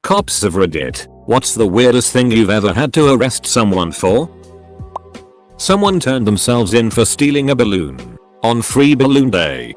Cops of Reddit, what's the weirdest thing you've ever had to arrest someone for? Someone turned themselves in for stealing a balloon on Free Balloon Day.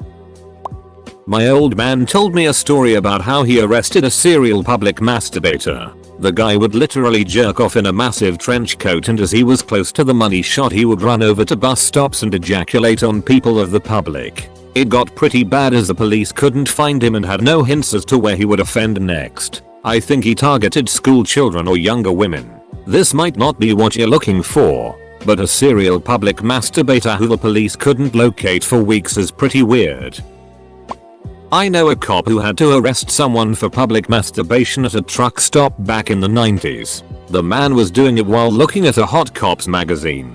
My old man told me a story about how he arrested a serial public masturbator. The guy would literally jerk off in a massive trench coat, and as he was close to the money shot he would run over to bus stops and ejaculate on people of the public. It got pretty bad as the police couldn't find him and had no hints as to where he would offend next. I think he targeted school children or younger women. This might not be what you're looking for, but a serial public masturbator who the police couldn't locate for weeks is pretty weird. I know a cop who had to arrest someone for public masturbation at a truck stop back in the 90s. The man was doing it while looking at a Hot Cops magazine.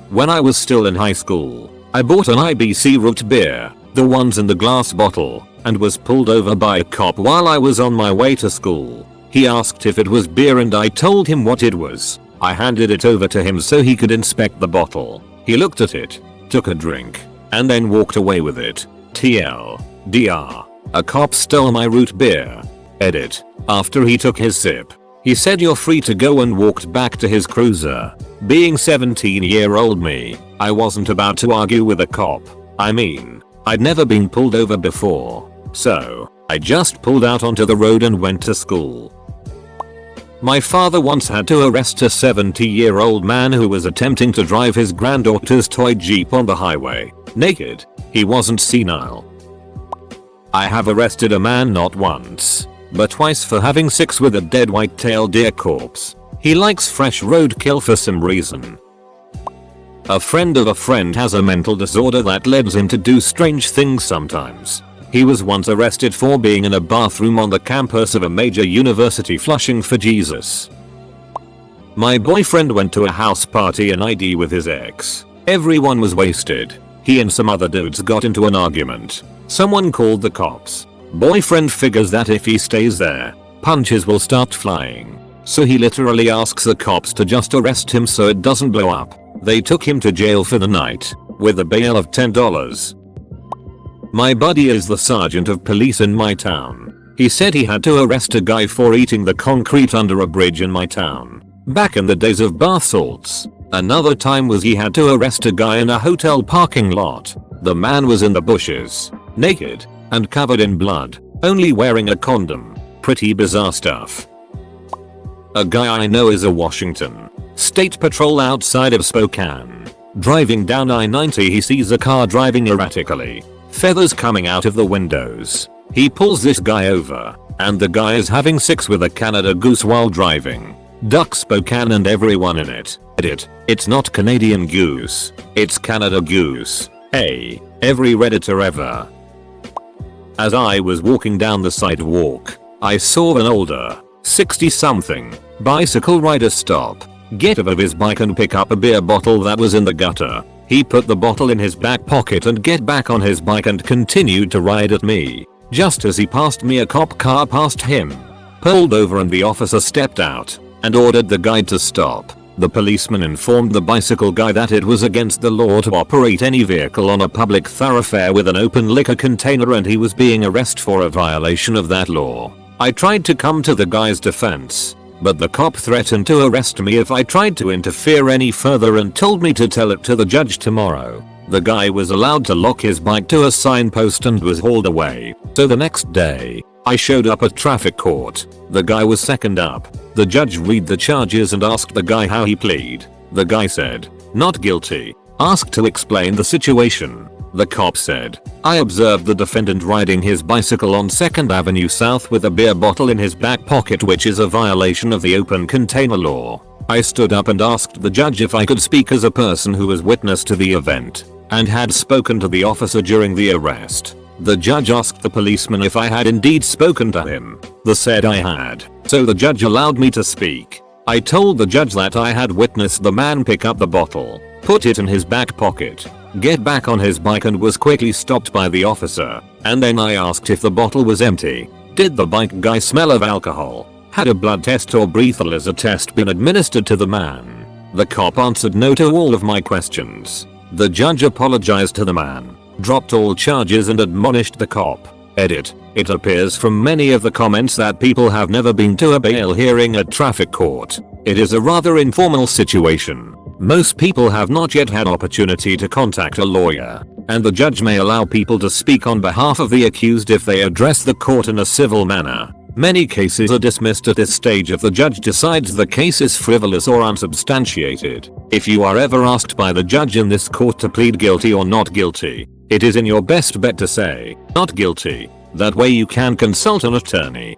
When I was still in high school, I bought an IBC root beer, the ones in the glass bottle, and was pulled over by a cop while I was on my way to school. He asked if it was beer and I told him what it was. I handed it over to him so he could inspect the bottle. He looked at it, took a drink, and then walked away with it. TLDR. A cop stole my root beer. Edit. After he took his sip, he said you're free to go and walked back to his cruiser. Being 17-year-old me, I wasn't about to argue with a cop. I mean, I'd never been pulled over before, so I just pulled out onto the road and went to school. My father once had to arrest a 70-year-old man who was attempting to drive his granddaughter's toy Jeep on the highway, naked. He wasn't senile. I have arrested a man not once, but twice for having sex with a dead white-tailed deer corpse. He likes fresh roadkill for some reason. A friend of a friend has a mental disorder that leads him to do strange things sometimes. He was once arrested for being in a bathroom on the campus of a major university flushing for Jesus. My boyfriend went to a house party in ID with his ex. Everyone was wasted. He and some other dudes got into an argument. Someone called the cops. Boyfriend figures that if he stays there, punches will start flying. So he literally asks the cops to just arrest him so it doesn't blow up. They took him to jail for the night, with a bail of $10. My buddy is the sergeant of police in my town. He said he had to arrest a guy for eating the concrete under a bridge in my town, back in the days of bath salts. Another time was he had to arrest a guy in a hotel parking lot. The man was in the bushes, naked, and covered in blood, only wearing a condom. Pretty bizarre stuff. A guy I know is a Washington State Patrol outside of Spokane. Driving down I-90 he sees a car driving erratically, feathers coming out of the windows. He pulls this guy over, and the guy is having sex with a Canada goose while driving. Duck Spokane and everyone in it. Edit. It's not Canadian goose. It's Canada goose. Hey, every Redditor ever. As I was walking down the sidewalk, I saw an older, 60-something, bicycle rider stop, get out of his bike and pick up a beer bottle that was in the gutter. He put the bottle in his back pocket and get back on his bike and continued to ride at me. Just as he passed me, a cop car passed him, pulled over, and the officer stepped out and ordered the guy to stop. The policeman informed the bicycle guy that it was against the law to operate any vehicle on a public thoroughfare with an open liquor container, and he was being arrested for a violation of that law. I tried to come to the guy's defense, but the cop threatened to arrest me if I tried to interfere any further and told me to tell it to the judge tomorrow. The guy was allowed to lock his bike to a signpost and was hauled away. So the next day, I showed up at traffic court. The guy was second up. The judge read the charges and asked the guy how he plead. The guy said, "Not guilty." Asked to explain the situation. The cop said, "I observed the defendant riding his bicycle on 2nd Avenue South with a beer bottle in his back pocket, which is a violation of the open container law." I stood up and asked the judge if I could speak as a person who was witness to the event and had spoken to the officer during the arrest. The judge asked the policeman if I had indeed spoken to him. They said I had, so the judge allowed me to speak. I told the judge that I had witnessed the man pick up the bottle, put it in his back pocket, get back on his bike, and was quickly stopped by the officer. And then I asked if the bottle was empty. Did the bike guy smell of alcohol? Had a blood test or breathalyzer test been administered to the man? The cop answered no to all of my questions. The judge apologized to the man, dropped all charges, and admonished the cop. Edit. It appears from many of the comments that people have never been to a bail hearing at traffic court. It is a rather informal situation. Most people have not yet had opportunity to contact a lawyer, and the judge may allow people to speak on behalf of the accused if they address the court in a civil manner. Many cases are dismissed at this stage if the judge decides the case is frivolous or unsubstantiated. If you are ever asked by the judge in this court to plead guilty or not guilty, it is in your best bet to say, not guilty. That way you can consult an attorney.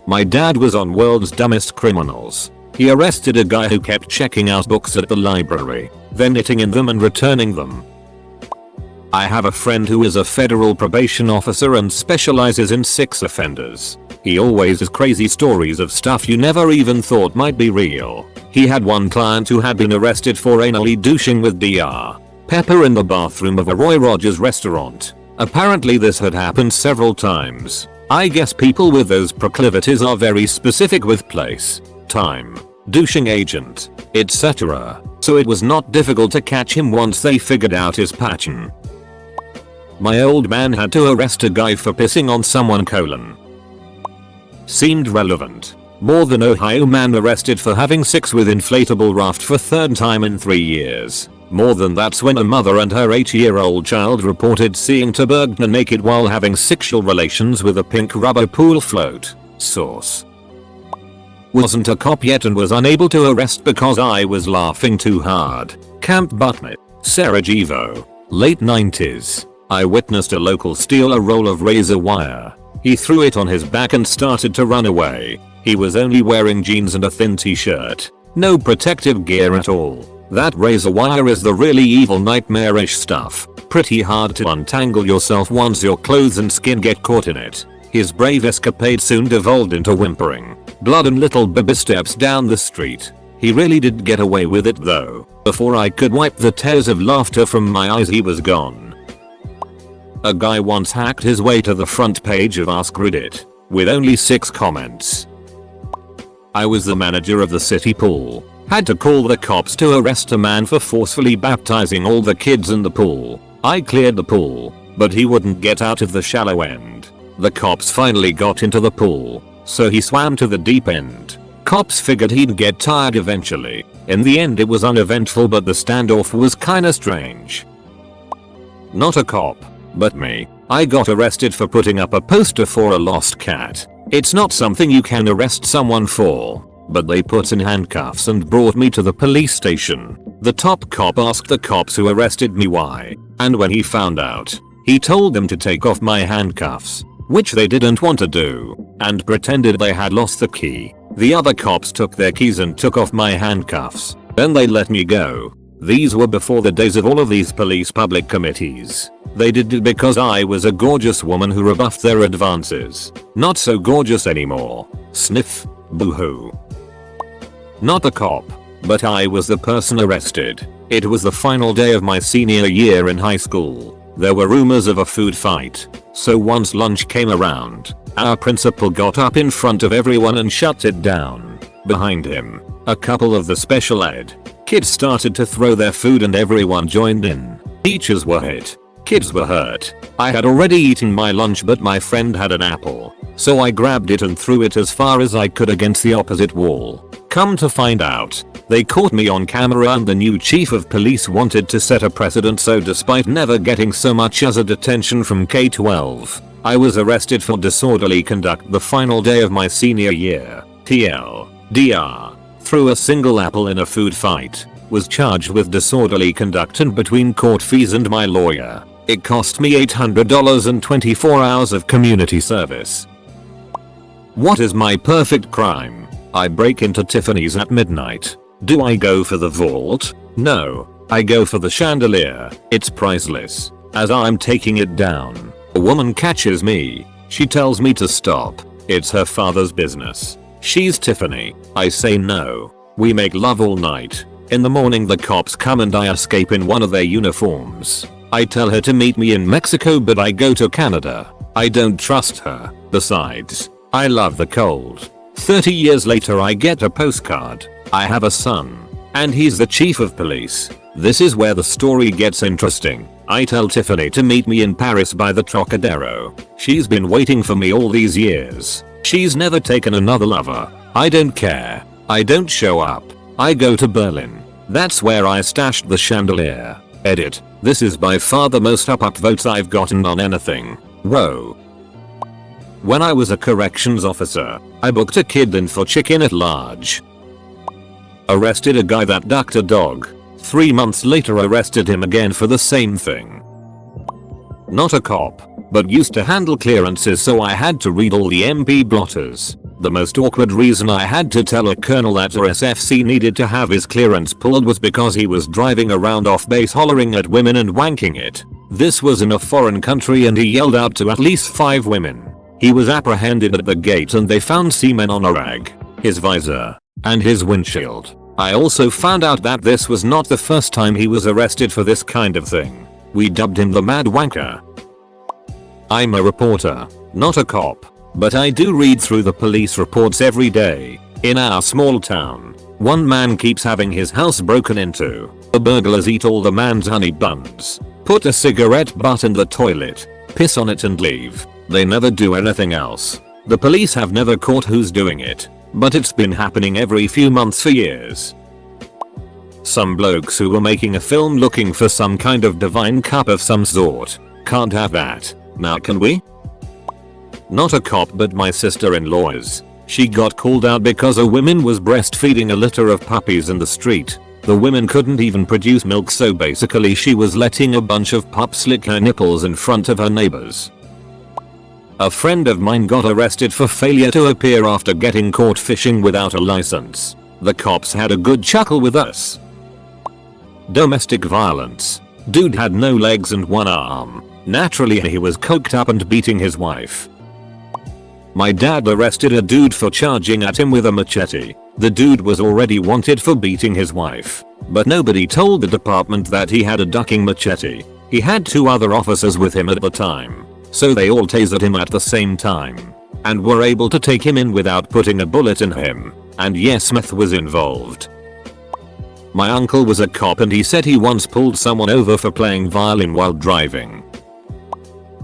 My dad was on World's Dumbest Criminals. He arrested a guy who kept checking out books at the library, then knitting in them and returning them. I have a friend who is a federal probation officer and specializes in sex offenders. He always has crazy stories of stuff you never even thought might be real. He had one client who had been arrested for anally douching with Dr. Pepper in the bathroom of a Roy Rogers restaurant. Apparently this had happened several times. I guess people with those proclivities are very specific with place, time, douching agent, etc. So it was not difficult to catch him once they figured out his pattern. My old man had to arrest a guy for pissing on someone : seemed relevant. More than Ohio man arrested for having sex with inflatable raft for third time in 3 years. More than that's when a mother and her 8-year-old child reported seeing Bergner naked while having sexual relations with a pink rubber pool float. Source: wasn't a cop yet and was unable to arrest because I was laughing too hard. Camp Butmit, Sarajevo, late 90s. I witnessed a local steal a roll of razor wire. He threw it on his back and started to run away. He was only wearing jeans and a thin t-shirt. No protective gear at all. That razor wire is the really evil nightmarish stuff. Pretty hard to untangle yourself once your clothes and skin get caught in it. His brave escapade soon devolved into whimpering, blood and little baby steps down the street. He really did get away with it though. Before I could wipe the tears of laughter from my eyes he was gone. A guy once hacked his way to the front page of AskReddit, with only 6 comments. I was the manager of the city pool. Had to call the cops to arrest a man for forcefully baptizing all the kids in the pool. I cleared the pool, but he wouldn't get out of the shallow end. The cops finally got into the pool, so he swam to the deep end. Cops figured he'd get tired eventually. In the end it was uneventful, but the standoff was kinda strange. Not a cop, but me. I got arrested for putting up a poster for a lost cat. It's not something you can arrest someone for, but they put in handcuffs and brought me to the police station. The top cop asked the cops who arrested me why, and when he found out, he told them to take off my handcuffs, which they didn't want to do, and pretended they had lost the key. The other cops took their keys and took off my handcuffs. Then they let me go. These were before the days of all of these police public committees. They did it because I was a gorgeous woman who rebuffed their advances. Not so gorgeous anymore. Sniff. Boo-hoo. Not a cop, but I was the person arrested. It was the final day of my senior year in high school. There were rumors of a food fight, so once lunch came around, our principal got up in front of everyone and shut it down. Behind him, a couple of the special ed kids started to throw their food and everyone joined in. Teachers were hit. Kids were hurt. I had already eaten my lunch but my friend had an apple, so I grabbed it and threw it as far as I could against the opposite wall. Come to find out, they caught me on camera and the new chief of police wanted to set a precedent, so despite never getting so much as a detention from K-12, I was arrested for disorderly conduct the final day of my senior year. TLDR. Threw a single apple in a food fight. Was charged with disorderly conduct and between court fees and my lawyer, it cost me $800 and 24 hours of community service. What is my perfect crime? I break into Tiffany's at midnight. Do I go for the vault? No. I go for the chandelier. It's priceless. As I'm taking it down, a woman catches me. She tells me to stop. It's her father's business. She's Tiffany. I say no. We make love all night. In the morning the cops come and I escape in one of their uniforms. I tell her to meet me in Mexico but I go to Canada. I don't trust her. Besides, I love the cold. 30 years later I get a postcard. I have a son, and he's the chief of police. This is where the story gets interesting. I tell Tiffany to meet me in Paris by the Trocadero. She's been waiting for me all these years. She's never taken another lover. I don't care. I don't show up. I go to Berlin. That's where I stashed the chandelier. Edit. This is by far the most up votes I've gotten on anything. Whoa. When I was a corrections officer, I booked a kid in for chicken at large. Arrested a guy that ducked a dog. 3 months later arrested him again for the same thing. Not a cop, but used to handle clearances, so I had to read all the MP blotters. The most awkward reason I had to tell a colonel that our SFC needed to have his clearance pulled was because he was driving around off base hollering at women and wanking it. This was in a foreign country and he yelled out to at least 5 women. He was apprehended at the gate and they found semen on a rag, his visor, and his windshield. I also found out that this was not the first time he was arrested for this kind of thing. We dubbed him the Mad Wanker. I'm a reporter, not a cop, but I do read through the police reports every day. In our small town, one man keeps having his house broken into. The burglars eat all the man's honey buns, put a cigarette butt in the toilet, piss on it and leave. They never do anything else. The police have never caught who's doing it, but it's been happening every few months for years. Some blokes who were making a film looking for some kind of divine cup of some sort. Can't have that. Now can we? Not a cop, but my sister-in-law is. She got called out because a woman was breastfeeding a litter of puppies in the street. The women couldn't even produce milk, so basically she was letting a bunch of pups lick her nipples in front of her neighbors. A friend of mine got arrested for failure to appear after getting caught fishing without a license. The cops had a good chuckle with us. Domestic violence. Dude had no legs and one arm. Naturally he was coked up and beating his wife. My dad arrested a dude for charging at him with a machete. The dude was already wanted for beating his wife, but nobody told the department that he had a ducking machete. He had 2 other officers with him at the time, so they all tasered him at the same time, and were able to take him in without putting a bullet in him. And yes, meth was involved. My uncle was a cop and he said he once pulled someone over for playing violin while driving.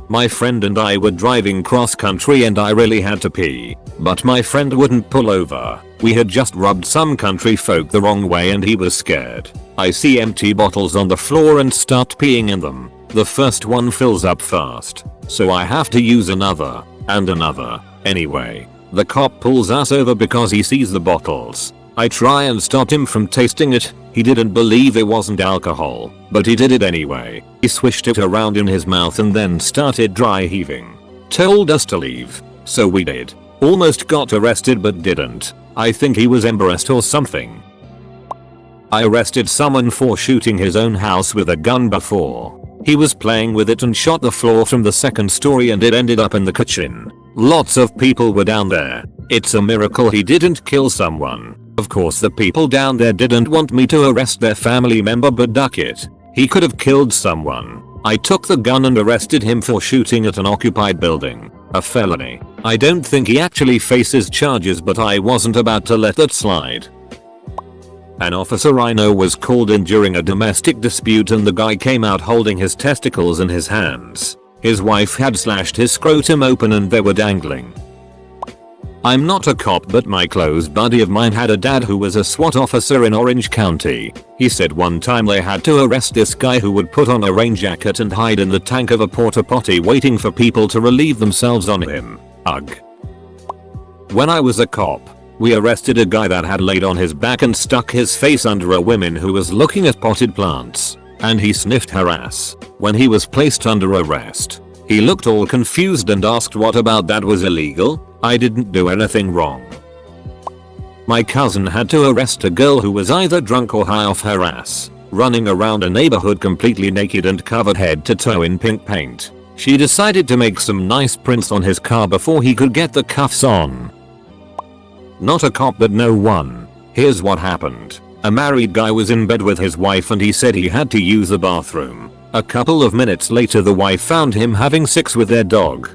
My friend and I were driving cross country and I really had to pee, but my friend wouldn't pull over. We had just rubbed some country folk the wrong way and he was scared. I see empty bottles on the floor and start peeing in them. The first one fills up fast, so I have to use another, and another. Anyway, the cop pulls us over because he sees the bottles. I try and stop him from tasting it. He didn't believe it wasn't alcohol, but he did it anyway. He swished it around in his mouth and then started dry heaving. Told us to leave, so we did. Almost got arrested but didn't. I think he was embarrassed or something. I arrested someone for shooting his own house with a gun before. He was playing with it and shot the floor from the 2nd story and it ended up in the kitchen. Lots of people were down there. It's a miracle he didn't kill someone. Of course the people down there didn't want me to arrest their family member but duck it. He could have killed someone. I took the gun and arrested him for shooting at an occupied building. A felony. I don't think he actually faces charges, but I wasn't about to let that slide. An officer I know was called in during a domestic dispute and the guy came out holding his testicles in his hands. His wife had slashed his scrotum open and they were dangling. I'm not a cop, but my close buddy of mine had a dad who was a SWAT officer in Orange County. He said one time they had to arrest this guy who would put on a rain jacket and hide in the tank of a porta potty waiting for people to relieve themselves on him. Ugh. When I was a cop, we arrested a guy that had laid on his back and stuck his face under a woman who was looking at potted plants, and he sniffed her ass. When he was placed under arrest, he looked all confused and asked what about that was illegal. I didn't do anything wrong. My cousin had to arrest a girl who was either drunk or high off her ass, running around a neighborhood completely naked and covered head to toe in pink paint. She decided to make some nice prints on his car before he could get the cuffs on. Not a cop, but no one. Here's what happened. A married guy was in bed with his wife and he said he had to use the bathroom. A couple of minutes later the wife found him having sex with their dog.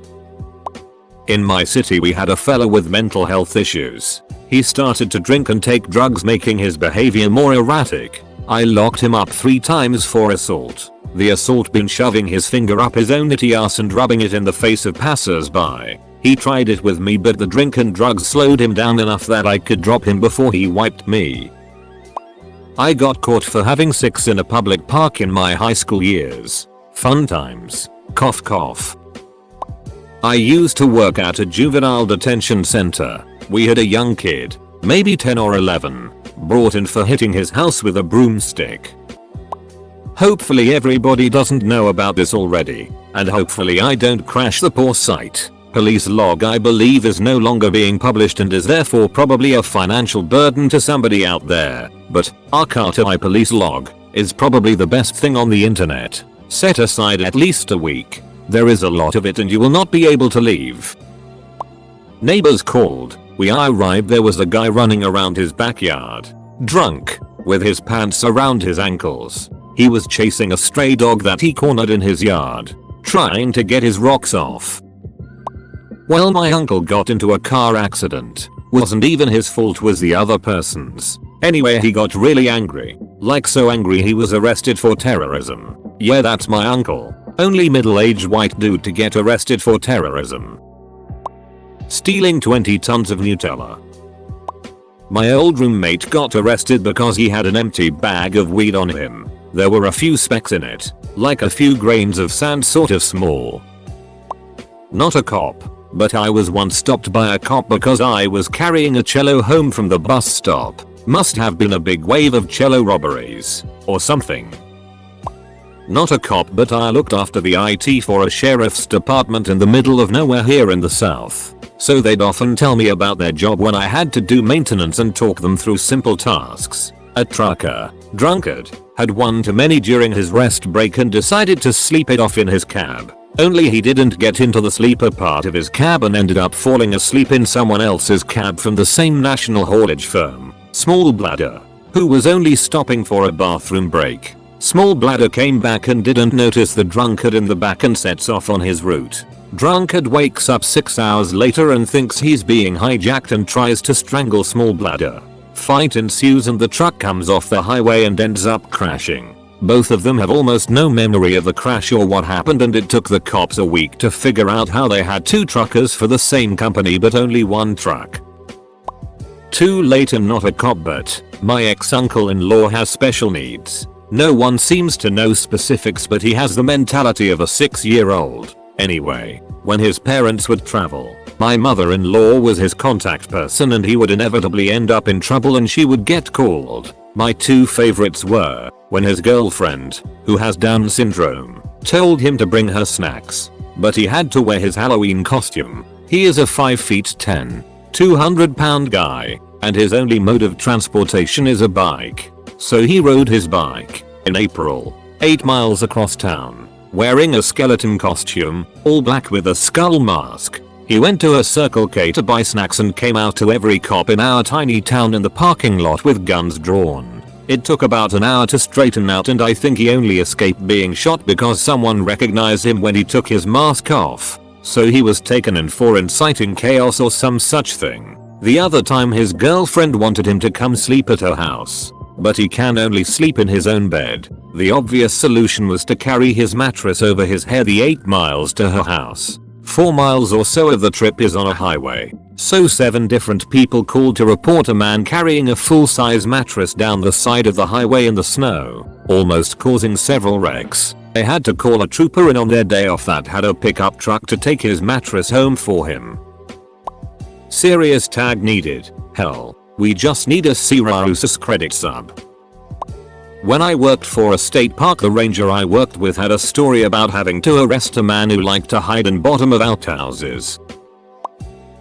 In my city we had a fella with mental health issues. He started to drink and take drugs, making his behavior more erratic. I locked him up 3 times for assault. The assault been shoving his finger up his own itty ass and rubbing it in the face of passers-by. He tried it with me, but the drink and drugs slowed him down enough that I could drop him before he wiped me. I got caught for having sex in a public park in my high school years. Fun times. Cough cough. I used to work at a juvenile detention center. We had a young kid, maybe 10 or 11, brought in for hitting his house with a broomstick. Hopefully everybody doesn't know about this already, and hopefully I don't crash the poor site. Police log I believe is no longer being published and is therefore probably a financial burden to somebody out there, but archive police log is probably the best thing on the internet. Set aside at least a week. There is a lot of it and you will not be able to leave. Neighbors called. When I arrived there was a guy running around his backyard, drunk, with his pants around his ankles. He was chasing a stray dog that he cornered in his yard, trying to get his rocks off. Well, my uncle got into a car accident. Wasn't even his fault, was the other person's. Anyway, he got really angry. Like so angry he was arrested for terrorism. Yeah, that's my uncle. Only middle-aged white dude to get arrested for terrorism. Stealing 20 tons of Nutella. My old roommate got arrested because he had an empty bag of weed on him. There were a few specks in it, like a few grains of sand, sort of small. Not a cop, but I was once stopped by a cop because I was carrying a cello home from the bus stop. Must have been a big wave of cello robberies, or something. Not a cop, but I looked after the IT for a sheriff's department in the middle of nowhere here in the south. So they'd often tell me about their job when I had to do maintenance and talk them through simple tasks. A trucker, drunkard, had one too many during his rest break and decided to sleep it off in his cab. Only he didn't get into the sleeper part of his cab and ended up falling asleep in someone else's cab from the same national haulage firm, Small Bladder, who was only stopping for a bathroom break. Small Bladder came back and didn't notice the drunkard in the back and sets off on his route. Drunkard wakes up 6 hours later and thinks he's being hijacked and tries to strangle Small Bladder. Fight ensues and the truck comes off the highway and ends up crashing. Both of them have almost no memory of the crash or what happened, and it took the cops a week to figure out how they had two truckers for the same company but only one truck. Too late and not a cop, but my ex-uncle-in-law has special needs. No one seems to know specifics, but he has the mentality of a 6-year-old. Anyway, when his parents would travel, my mother-in-law was his contact person and he would inevitably end up in trouble and she would get called. My two favorites were when his girlfriend, who has Down syndrome, told him to bring her snacks, but he had to wear his Halloween costume. He is a 5'10", 200-pound guy, and his only mode of transportation is a bike. So he rode his bike, in April, 8 miles across town, wearing a skeleton costume, all black with a skull mask. He went to a Circle K to buy snacks and came out to every cop in our tiny town in the parking lot with guns drawn. It took about an hour to straighten out, and I think he only escaped being shot because someone recognized him when he took his mask off. So he was taken in for inciting chaos or some such thing. The other time his girlfriend wanted him to come sleep at her house, but he can only sleep in his own bed. The obvious solution was to carry his mattress over his head the 8 miles to her house. 4 miles or so of the trip is on a highway. So 7 different people called to report a man carrying a full-size mattress down the side of the highway in the snow, almost causing several wrecks. They had to call a trooper in on their day off that had a pickup truck to take his mattress home for him. Serious tag needed. Hell, we just need a Syracuse credit sub. When I worked for a state park, the ranger I worked with had a story about having to arrest a man who liked to hide in bottom of outhouses.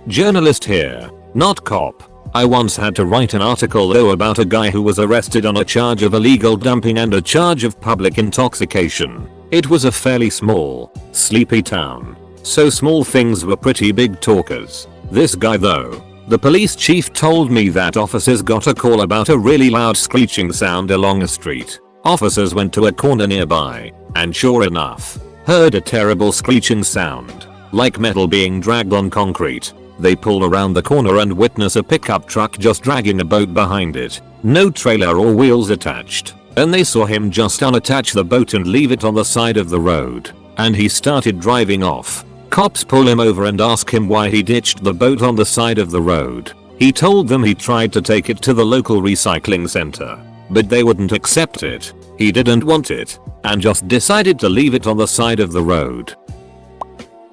Journalist here, not cop. I once had to write an article though about a guy who was arrested on a charge of illegal dumping and a charge of public intoxication. It was a fairly small, sleepy town, so small things were pretty big talkers. This guy though, the police chief told me that officers got a call about a really loud screeching sound along a street. Officers went to a corner nearby, and sure enough, heard a terrible screeching sound, like metal being dragged on concrete. They pull around the corner and witness a pickup truck just dragging a boat behind it. No trailer or wheels attached. Then they saw him just unattach the boat and leave it on the side of the road, and he started driving off. Cops pull him over and ask him why he ditched the boat on the side of the road. He told them he tried to take it to the local recycling center, but they wouldn't accept it. He didn't want it, and just decided to leave it on the side of the road.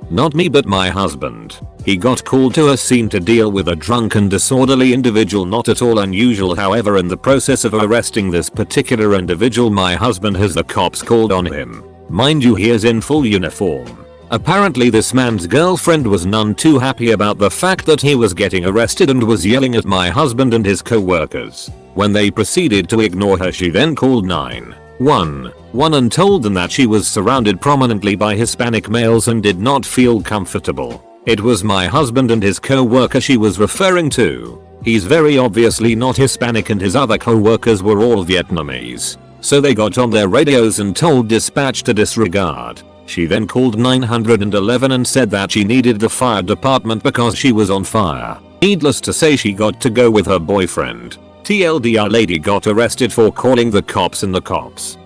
Not me, but my husband. He got called to a scene to deal with a drunk and disorderly individual. Not at all unusual, however. In the process of arresting this particular individual, my husband has the cops called on him. Mind you, he is in full uniform. Apparently this man's girlfriend was none too happy about the fact that he was getting arrested and was yelling at my husband and his co-workers. When they proceeded to ignore her, she then called 911 and told them that she was surrounded prominently by Hispanic males and did not feel comfortable. It was my husband and his co-worker she was referring to. He's very obviously not Hispanic and his other co-workers were all Vietnamese. So they got on their radios and told dispatch to disregard. She then called 911 and said that she needed the fire department because she was on fire. Needless to say, she got to go with her boyfriend. TLDR, lady got arrested for calling the cops, and the cops.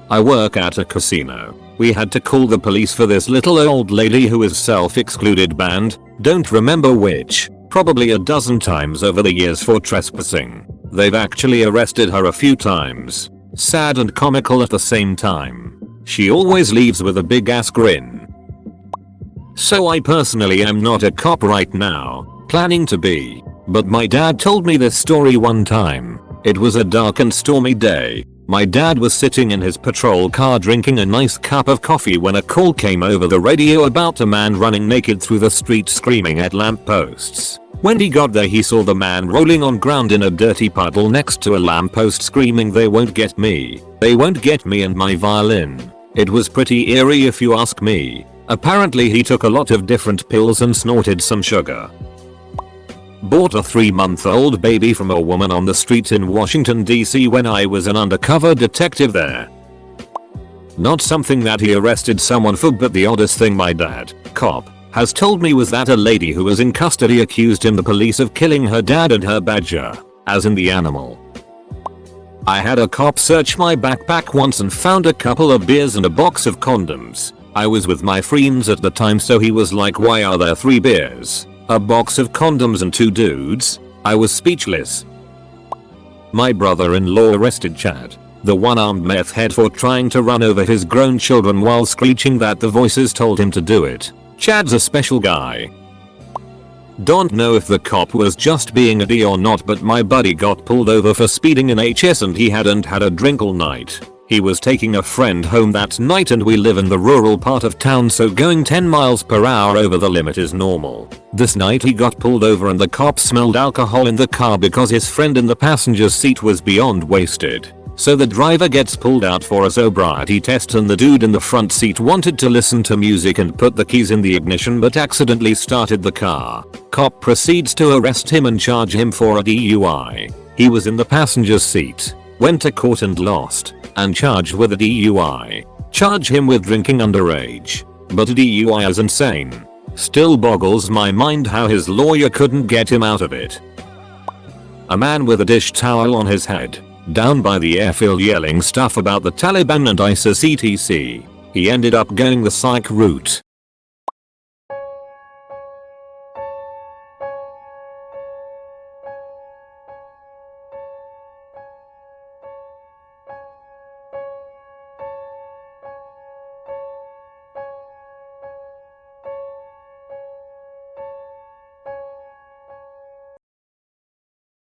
I work at a casino. We had to call the police for this little old lady who is self-excluded, banned, don't remember which, probably a dozen times over the years for trespassing. They've actually arrested her a few times. Sad and comical at the same time. She always leaves with a big ass grin. So I personally am not a cop right now, planning to be, but my dad told me this story one time. It was a dark and stormy day. My dad was sitting in his patrol car drinking a nice cup of coffee when a call came over the radio about a man running naked through the street screaming at lampposts. When he got there, he saw the man rolling on ground in a dirty puddle next to a lamppost screaming, "They won't get me. They won't get me and my violin." It was pretty eerie if you ask me. Apparently he took a lot of different pills and snorted some sugar. Bought a 3-month-old baby from a woman on the street in Washington, D.C. when I was an undercover detective there. Not something that he arrested someone for, but the oddest thing my dad, cop, has told me was that a lady who was in custody accused him, the police, of killing her dad and her badger, as in the animal. I had a cop search my backpack once and found a couple of beers and a box of condoms. I was with my friends at the time, so he was like, "Why are there 3 beers, a box of condoms and 2 dudes?" I was speechless. My brother-in-law arrested Chad, the one-armed meth head, for trying to run over his grown children while screeching that the voices told him to do it. Chad's a special guy. Don't know if the cop was just being a D or not, but my buddy got pulled over for speeding in HS and he hadn't had a drink all night. He was taking a friend home that night and we live in the rural part of town, so going 10 miles per hour over the limit is normal. This night he got pulled over and the cop smelled alcohol in the car because his friend in the passenger seat was beyond wasted. So the driver gets pulled out for a sobriety test and the dude in the front seat wanted to listen to music and put the keys in the ignition but accidentally started the car. Cop proceeds to arrest him and charge him for a DUI. He was in the passenger seat, went to court and lost, and charged with a DUI. Charge him with drinking underage. But a DUI is insane. Still boggles my mind how his lawyer couldn't get him out of it. A man with a dish towel on his head, down by the airfield, yelling stuff about the Taliban and ISIS etc. He ended up going the psych route.